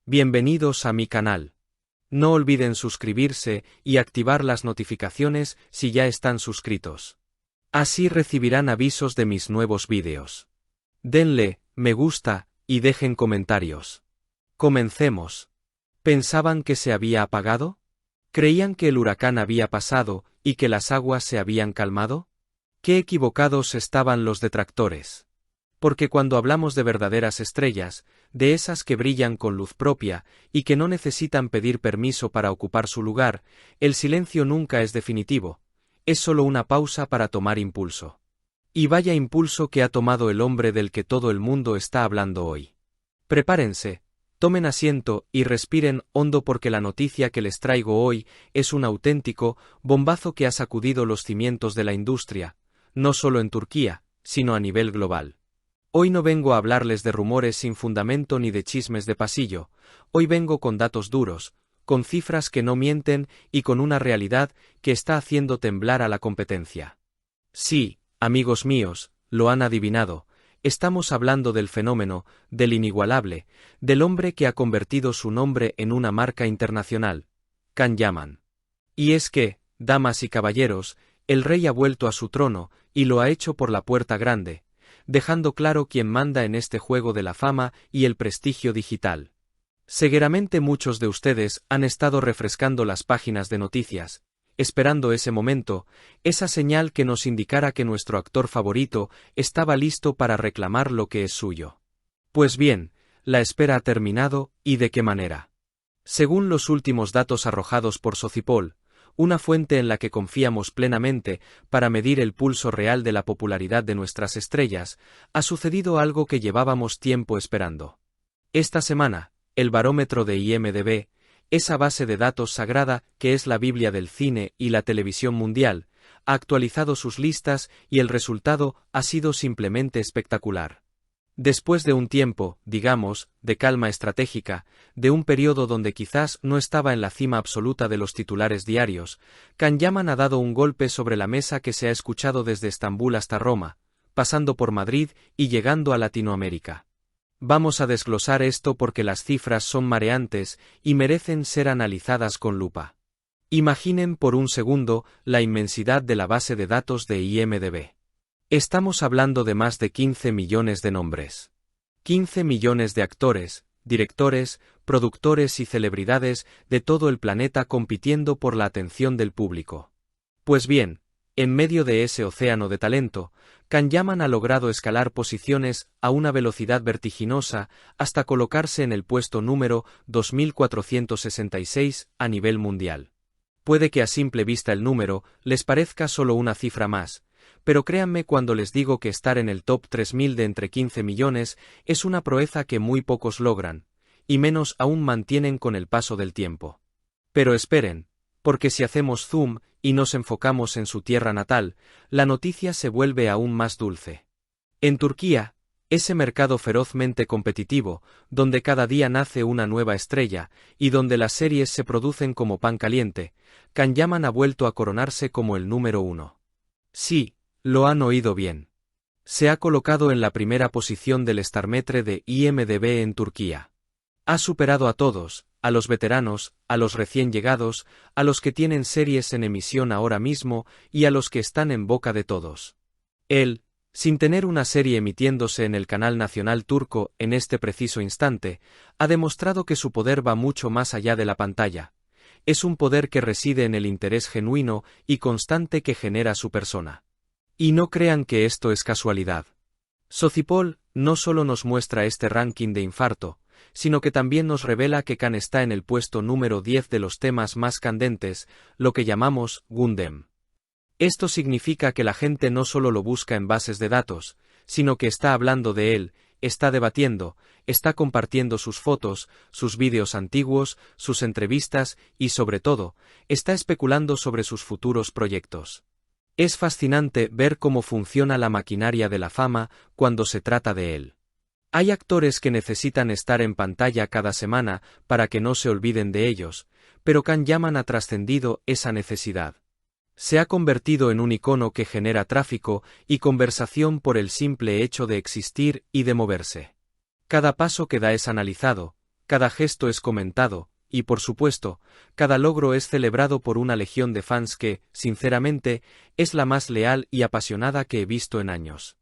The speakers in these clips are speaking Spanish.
Bienvenidos a mi canal. No olviden suscribirse y activar las notificaciones si ya están suscritos. Así recibirán avisos de mis nuevos vídeos. Denle me gusta y dejen comentarios. Comencemos. ¿Pensaban que se había apagado? ¿Creían que el huracán había pasado y que las aguas se habían calmado? ¡Qué equivocados estaban los detractores! Porque cuando hablamos de verdaderas estrellas, de esas que brillan con luz propia y que no necesitan pedir permiso para ocupar su lugar, el silencio nunca es definitivo, es solo una pausa para tomar impulso. Y vaya impulso que ha tomado el hombre del que todo el mundo está hablando hoy. Prepárense, tomen asiento y respiren hondo porque la noticia que les traigo hoy es un auténtico bombazo que ha sacudido los cimientos de la industria, no solo en Turquía, sino a nivel global. Hoy no vengo a hablarles de rumores sin fundamento ni de chismes de pasillo, hoy vengo con datos duros, con cifras que no mienten y con una realidad que está haciendo temblar a la competencia. Sí, amigos míos, lo han adivinado, estamos hablando del fenómeno, del inigualable, del hombre que ha convertido su nombre en una marca internacional, Can Yaman. Y es que, damas y caballeros, el rey ha vuelto a su trono, y lo ha hecho por la puerta grande, dejando claro quién manda en este juego de la fama y el prestigio digital. Seguramente muchos de ustedes han estado refrescando las páginas de noticias, esperando ese momento, esa señal que nos indicara que nuestro actor favorito estaba listo para reclamar lo que es suyo. Pues bien, la espera ha terminado, ¿y de qué manera? Según los últimos datos arrojados por Socipol, una fuente en la que confiamos plenamente para medir el pulso real de la popularidad de nuestras estrellas, ha sucedido algo que llevábamos tiempo esperando. Esta semana, el barómetro de IMDb, esa base de datos sagrada que es la Biblia del cine y la televisión mundial, ha actualizado sus listas y el resultado ha sido simplemente espectacular. Después de un tiempo, digamos, de calma estratégica, de un periodo donde quizás no estaba en la cima absoluta de los titulares diarios, Can Yaman ha dado un golpe sobre la mesa que se ha escuchado desde Estambul hasta Roma, pasando por Madrid y llegando a Latinoamérica. Vamos a desglosar esto porque las cifras son mareantes y merecen ser analizadas con lupa. Imaginen por un segundo la inmensidad de la base de datos de IMDb. Estamos hablando de más de 15 millones de nombres. 15 millones de actores, directores, productores y celebridades de todo el planeta compitiendo por la atención del público. Pues bien, en medio de ese océano de talento, Can Yaman ha logrado escalar posiciones a una velocidad vertiginosa hasta colocarse en el puesto número 2466 a nivel mundial. Puede que a simple vista el número les parezca solo una cifra más, pero créanme cuando les digo que estar en el top 3000 de entre 15 millones es una proeza que muy pocos logran, y menos aún mantienen con el paso del tiempo. Pero esperen, porque si hacemos zoom y nos enfocamos en su tierra natal, la noticia se vuelve aún más dulce. En Turquía, ese mercado ferozmente competitivo, donde cada día nace una nueva estrella, y donde las series se producen como pan caliente, Can Yaman ha vuelto a coronarse como el número 1. Sí, lo han oído bien. Se ha colocado en la primera posición del Starmetre de IMDb en Turquía. Ha superado a todos, a los veteranos, a los recién llegados, a los que tienen series en emisión ahora mismo y a los que están en boca de todos. Él, sin tener una serie emitiéndose en el canal nacional turco en este preciso instante, ha demostrado que su poder va mucho más allá de la pantalla. Es un poder que reside en el interés genuino y constante que genera su persona. Y no crean que esto es casualidad. Socipol no solo nos muestra este ranking de infarto, sino que también nos revela que Can está en el puesto número 10 de los temas más candentes, lo que llamamos Gündem. Esto significa que la gente no solo lo busca en bases de datos, sino que está hablando de él, está debatiendo, está compartiendo sus fotos, sus vídeos antiguos, sus entrevistas y sobre todo, está especulando sobre sus futuros proyectos. Es fascinante ver cómo funciona la maquinaria de la fama cuando se trata de él. Hay actores que necesitan estar en pantalla cada semana para que no se olviden de ellos, pero Can Yaman ha trascendido esa necesidad. Se ha convertido en un icono que genera tráfico y conversación por el simple hecho de existir y de moverse. Cada paso que da es analizado, cada gesto es comentado, y por supuesto, cada logro es celebrado por una legión de fans que, sinceramente, es la más leal y apasionada que he visto en años.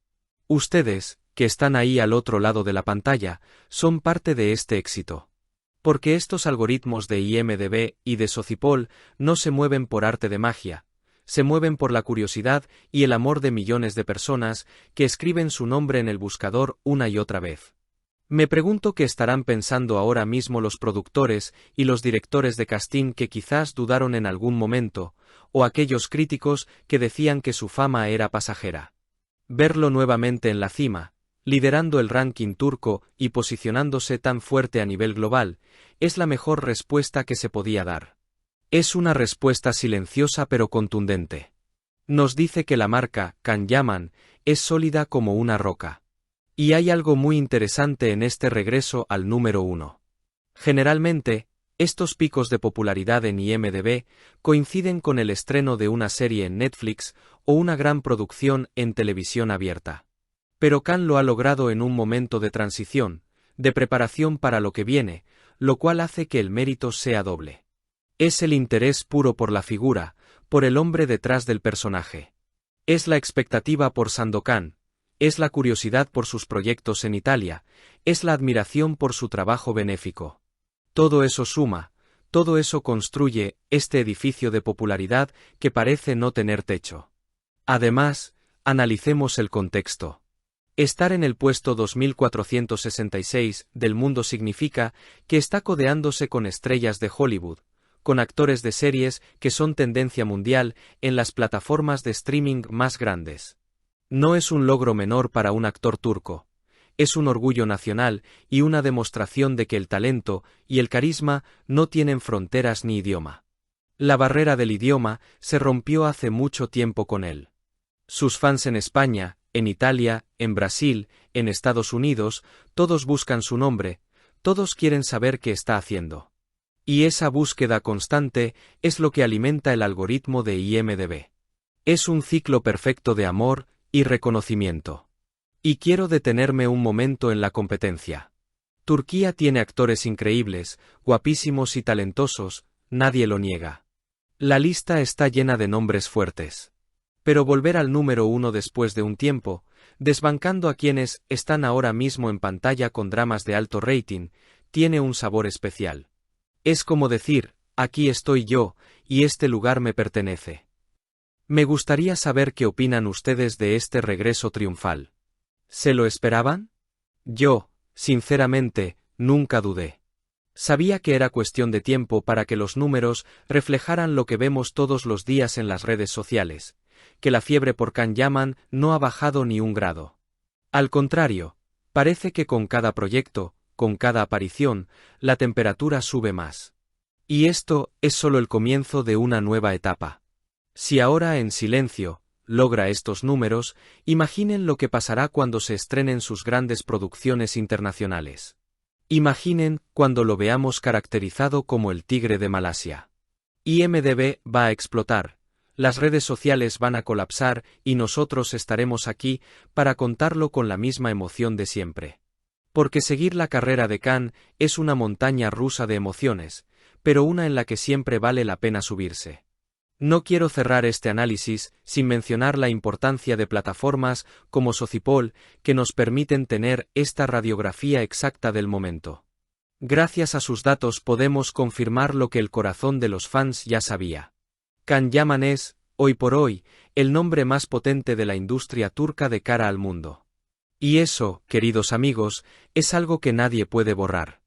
Ustedes, que están ahí al otro lado de la pantalla, son parte de este éxito. Porque estos algoritmos de IMDb y de Socipol no se mueven por arte de magia, se mueven por la curiosidad y el amor de millones de personas que escriben su nombre en el buscador una y otra vez. Me pregunto qué estarán pensando ahora mismo los productores y los directores de casting que quizás dudaron en algún momento, o aquellos críticos que decían que su fama era pasajera. Verlo nuevamente en la cima, liderando el ranking turco y posicionándose tan fuerte a nivel global, es la mejor respuesta que se podía dar. Es una respuesta silenciosa pero contundente. Nos dice que la marca, Can Yaman, es sólida como una roca. Y hay algo muy interesante en este regreso al número 1. Generalmente, estos picos de popularidad en IMDb coinciden con el estreno de una serie en Netflix o una gran producción en televisión abierta. Pero Can lo ha logrado en un momento de transición, de preparación para lo que viene, lo cual hace que el mérito sea doble. Es el interés puro por la figura, por el hombre detrás del personaje. Es la expectativa por Sandokan, es la curiosidad por sus proyectos en Italia, es la admiración por su trabajo benéfico. Todo eso suma, todo eso construye este edificio de popularidad que parece no tener techo. Además, analicemos el contexto. Estar en el puesto 2466 del mundo significa que está codeándose con estrellas de Hollywood, con actores de series que son tendencia mundial en las plataformas de streaming más grandes. No es un logro menor para un actor turco, es un orgullo nacional y una demostración de que el talento y el carisma no tienen fronteras ni idioma. La barrera del idioma se rompió hace mucho tiempo con él. Sus fans en España, en Italia, en Brasil, en Estados Unidos, todos buscan su nombre, todos quieren saber qué está haciendo. Y esa búsqueda constante es lo que alimenta el algoritmo de IMDb. Es un ciclo perfecto de amor y reconocimiento. Y quiero detenerme un momento en la competencia. Turquía tiene actores increíbles, guapísimos y talentosos, nadie lo niega. La lista está llena de nombres fuertes. Pero volver al número 1 después de un tiempo, desbancando a quienes están ahora mismo en pantalla con dramas de alto rating, tiene un sabor especial. Es como decir, aquí estoy yo, y este lugar me pertenece. Me gustaría saber qué opinan ustedes de este regreso triunfal. ¿Se lo esperaban? Yo, sinceramente, nunca dudé. Sabía que era cuestión de tiempo para que los números reflejaran lo que vemos todos los días en las redes sociales, que la fiebre por Can Yaman no ha bajado ni un grado. Al contrario, parece que con cada proyecto, con cada aparición, la temperatura sube más. Y esto es solo el comienzo de una nueva etapa. Si ahora en silencio logra estos números, imaginen lo que pasará cuando se estrenen sus grandes producciones internacionales. Imaginen cuando lo veamos caracterizado como el tigre de Malasia. IMDb va a explotar, las redes sociales van a colapsar y nosotros estaremos aquí para contarlo con la misma emoción de siempre. Porque seguir la carrera de Can es una montaña rusa de emociones, pero una en la que siempre vale la pena subirse. No quiero cerrar este análisis sin mencionar la importancia de plataformas como Socipol que nos permiten tener esta radiografía exacta del momento. Gracias a sus datos podemos confirmar lo que el corazón de los fans ya sabía. Can Yaman es, hoy por hoy, el nombre más potente de la industria turca de cara al mundo. Y eso, queridos amigos, es algo que nadie puede borrar.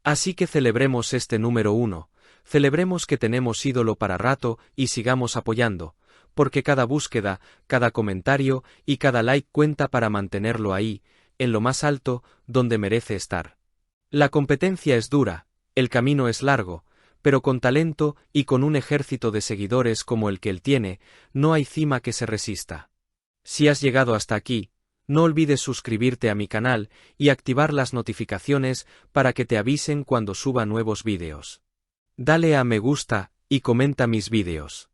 Así que celebremos este número 1. Celebremos que tenemos ídolo para rato y sigamos apoyando, porque cada búsqueda, cada comentario y cada like cuenta para mantenerlo ahí, en lo más alto, donde merece estar. La competencia es dura, el camino es largo, pero con talento y con un ejército de seguidores como el que él tiene, no hay cima que se resista. Si has llegado hasta aquí, no olvides suscribirte a mi canal y activar las notificaciones para que te avisen cuando suba nuevos vídeos. Dale a me gusta y comenta mis vídeos.